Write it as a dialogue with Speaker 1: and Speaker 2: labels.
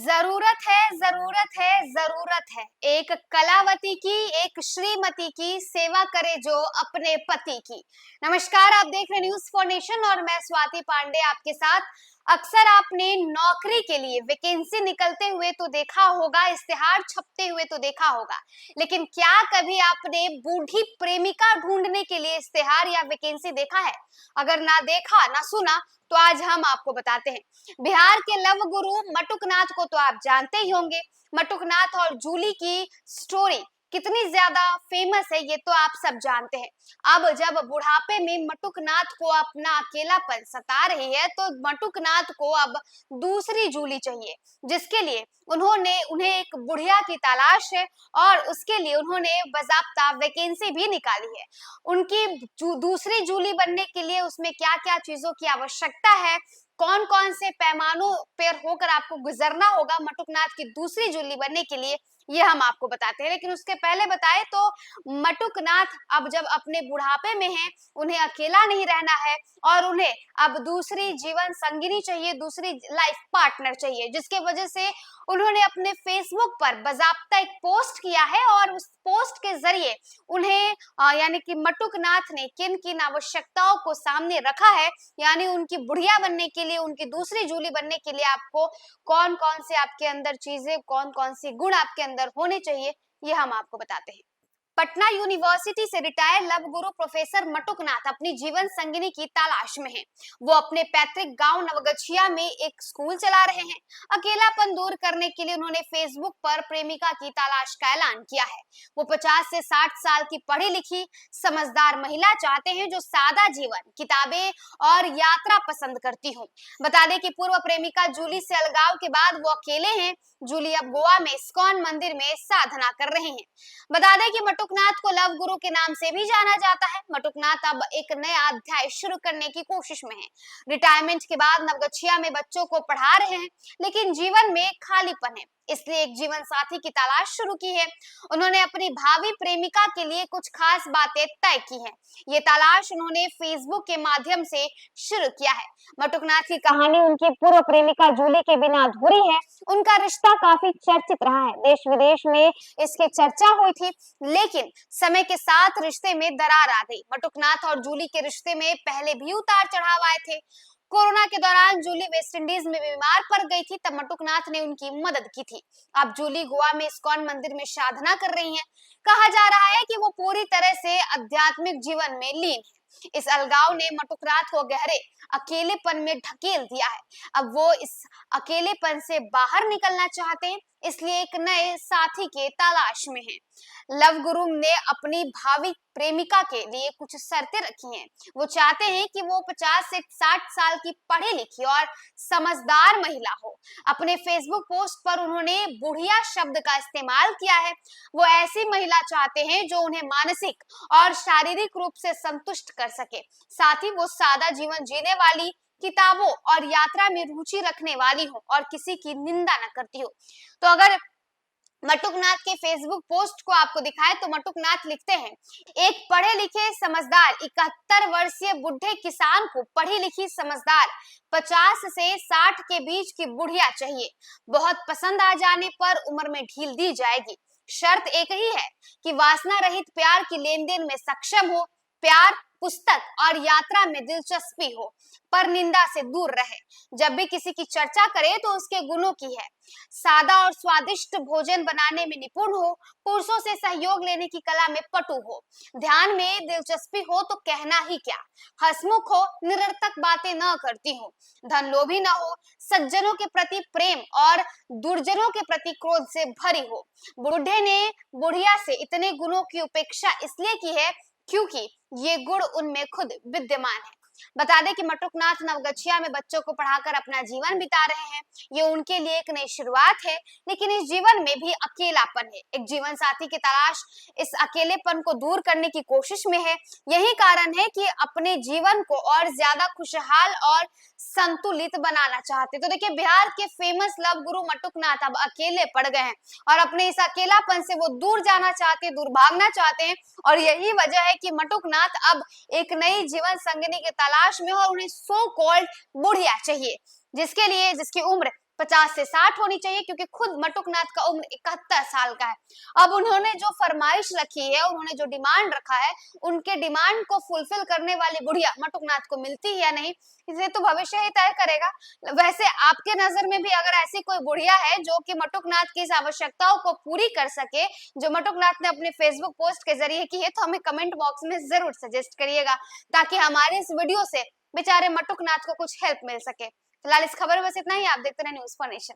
Speaker 1: जरूरत है जरूरत है एक कलावती की, एक श्रीमती की सेवा करे जो अपने पति की। नमस्कार, आप देख रहे न्यूज फॉर नेशन और मैं स्वाति पांडे आपके साथ। अक्सर आपने नौकरी के लिए वैकेंसी निकलते हुए तो देखा होगा, इश्तिहार छपते हुए तो देखा होगा, लेकिन क्या कभी आपने बूढ़ी प्रेमिका ढूंढने के लिए इश्तिहार या वैकेंसी देखा है? अगर ना देखा ना सुना तो आज हम आपको बताते हैं। बिहार के लव गुरु मटुकनाथ को तो आप जानते ही होंगे। मटुकनाथ और जूली की स्टोरी कितनी ज्यादा फेमस है ये तो आप सब जानते हैं। अब जब बुढ़ापे में मटुकनाथ को अपना अकेलापन सता रही है तो मटुकनाथ को अब दूसरी जूली चाहिए, जिसके लिए उन्हें एक बुढ़िया की तलाश है और उसके लिए उन्होंने बाकायदा वैकेंसी भी निकाली है। उनकी दूसरी जूली बनने के लिए उसमें क्या क्या चीजों की आवश्यकता है, कौन कौन से पैमानों पर होकर आपको गुजरना होगा मटुकनाथ की दूसरी जूली बनने के लिए, ये हम आपको बताते हैं। लेकिन उसके पहले बताए तो मटुकनाथ अब जब अपने बुढ़ापे में हैं, उन्हें अकेला नहीं रहना है और उन्हें अब दूसरी जीवन संगिनी चाहिए, दूसरी लाइफ पार्टनर चाहिए, जिसके वजह से उन्होंने अपने फेसबुक पर बाकायदा एक पोस्ट किया है और उस पोस्ट के जरिए उन्हें यानी कि मटुकनाथ ने किन किन आवश्यकताओं को सामने रखा है, यानी उनकी बुढ़िया बनने के लिए, उनकी दूसरी जूली बनने के लिए आपको कौन कौन से आपके अंदर चीजें, कौन कौन सी गुण आपके अंदर होने चाहिए, ये हम आपको बताते हैं। पटना यूनिवर्सिटी से रिटायर्ड लव गुरु प्रोफेसर मटुकनाथ अपनी जीवन संगिनी की तलाश में हैं। वो अपने पैतृक गांव नवगछिया में एक स्कूल चला रहे हैं। अकेलापन दूर करने के लिए उन्होंने फेसबुक पर प्रेमिका की तलाश का ऐलान किया है। वो 50 से 60 साल की पढ़ी लिखी समझदार महिला चाहते हैं जो सादा जीवन, किताबें और यात्रा पसंद करती हो। बता दें कि पूर्व प्रेमिका जूली से अलगाव के बाद वो अकेले हैं। जूली अब गोवा में इस्कॉन मंदिर में साधना कर रहे हैं। बता दें कि मटुकनाथ को लव गुरु के नाम से भी जाना जाता है। मटुकनाथ अब एक नया अध्याय शुरू करने की कोशिश में है। रिटायरमेंट के बाद नवगछिया में बच्चों को पढ़ा रहे हैं, लेकिन जीवन में खालीपन है, इसलिए एक जीवन साथी की तलाश शुरू की है। उन्होंने अपनी भावी प्रेमिका के लिए कुछ खास बातें तय की हैं। ये तलाश उन्होंने फेसबुक के माध्यम से शुरू किया है। मटुकनाथ की कहानी उनकी पूर्व प्रेमिका जूली के बिना अधूरी है। उनका रिश्ता काफी चर्चित रहा है, देश विदेश में इसकी चर्चा हुई थी, लेकिन समय के साथ रिश्ते में दरार आ गई। मटुकनाथ और जूली के रिश्ते में पहले भी उतार चढ़ाव आए थे। कोरोना के दौरान जूली वेस्ट इंडीज में बीमार पड़ गई थी, तब मटुकनाथ ने उनकी मदद की थी। अब जूली गोवा में इस्कॉन मंदिर में साधना कर रही हैं। कहा जा रहा है कि वो पूरी तरह से आध्यात्मिक जीवन में लीन है। इस अलगाव ने मटुकनाथ को गहरे अकेलेपन में ढकेल दिया है। अब वो इस अकेलेपन से बाहर निकलना चाहते हैं, इसलिए एक नए साथी के तलाश में हैं। लव गुरु ने अपनी भावी प्रेमिका के लिए कुछ शर्तें रखी हैं। वो चाहते हैं कि वो 50 से 60 साल की पढ़ी लिखी और समझदार महिला हो। अपने फेसबुक पोस्ट पर उन्होंने बुढ़िया शब्द का इस्तेमाल किया है। वो ऐसी महिला चाहते हैं जो उन्हें मानसिक और शारीरिक रूप से संतुष्ट कर सके। साथ ही वो सादा जीवन जीने वाली, किताबों और यात्रा में रुचि रखने वाली हो और किसी की निंदा न करती हो। तो अगर मटुकनाथ के फेसबुक पोस्ट को आपको दिखाएं तो मटुकनाथ लिखते हैं, एक पढ़े लिखे समझदार 71 वर्षीय बुढ़े किसान को पढ़ी लिखी समझदार 50 से 60 के बीच की बुढ़िया चाहिए। बहुत पसंद आ जाने पर उम्र में ढील दी जाएगी। शर्त एक ही है कि वासना रहित प्यार की लेन देन में सक्षम हो, प्यार, पुस्तक और यात्रा में दिलचस्पी हो, पर निंदा से दूर रहे। जब भी किसी की चर्चा करे तो उसके गुणों की है। सादा और स्वादिष्ट भोजन बनाने में निपुण हो, पुरुषों से सहयोग लेने की कला में पटु हो, ध्यान में दिलचस्पी हो तो कहना ही क्या, हंसमुख हो, निरर्थक बातें न करती हो, धन लोभी न हो, सज्जनों के प्रति प्रेम और दुर्जनों के प्रति क्रोध से भरी हो। बुढ़े ने बुढ़िया से इतने गुणों की उपेक्षा इसलिए की है क्योंकि ये गुण उनमें खुद विद्यमान है। बता दें कि मटुकनाथ नवगछिया में बच्चों को पढ़ाकर अपना जीवन बिता रहे हैं। ये उनके लिए एक नई शुरुआत है, लेकिन इस जीवन में भी अकेलापन है। एक जीवन साथी की तलाश इस अकेलेपन को दूर करने की कोशिश में है। यही कारण है कि अपने जीवन को और ज्यादा खुशहाल और संतुलित बनाना चाहते। तो देखिए, बिहार के फेमस लव गुरु मटुकनाथ अब अकेले पड़ गए हैं और अपने इस अकेलापन से वो दूर जाना चाहते हैं, दूर भागना चाहते हैं, और यही वजह है कि मटुकनाथ अब एक नई जीवन संगिनी के तलाश में और उन्हें सो कॉल्ड बुढ़िया चाहिए, जिसकी उम्र 50 से 60 होनी चाहिए, क्योंकि खुद मटुकनाथ का उम्र 71 साल का है। अब उन्होंने जो फरमाइश रखी है, उन्होंने जो डिमांड रखा है, उनके डिमांड को फुलफिल करने वाली बुढ़िया मटुकनाथ को मिलती है या नहीं, इसे तो भविष्य ही तय करेगा। वैसे आपके नजर में भी अगर ऐसी कोई बुढ़िया है जो कि मटुकनाथ की इस आवश्यकताओं को पूरी कर सके, जो मटुकनाथ ने अपने फेसबुक पोस्ट के जरिए की है, तो हमें कमेंट बॉक्स में जरूर सजेस्ट करिएगा, ताकि हमारे इस वीडियो से बेचारे मटुकनाथ को कुछ हेल्प मिल सके। फिलहाल इस खबर में बस इतना ही। आप देखते रहे न्यूज़ फॉर नेशन।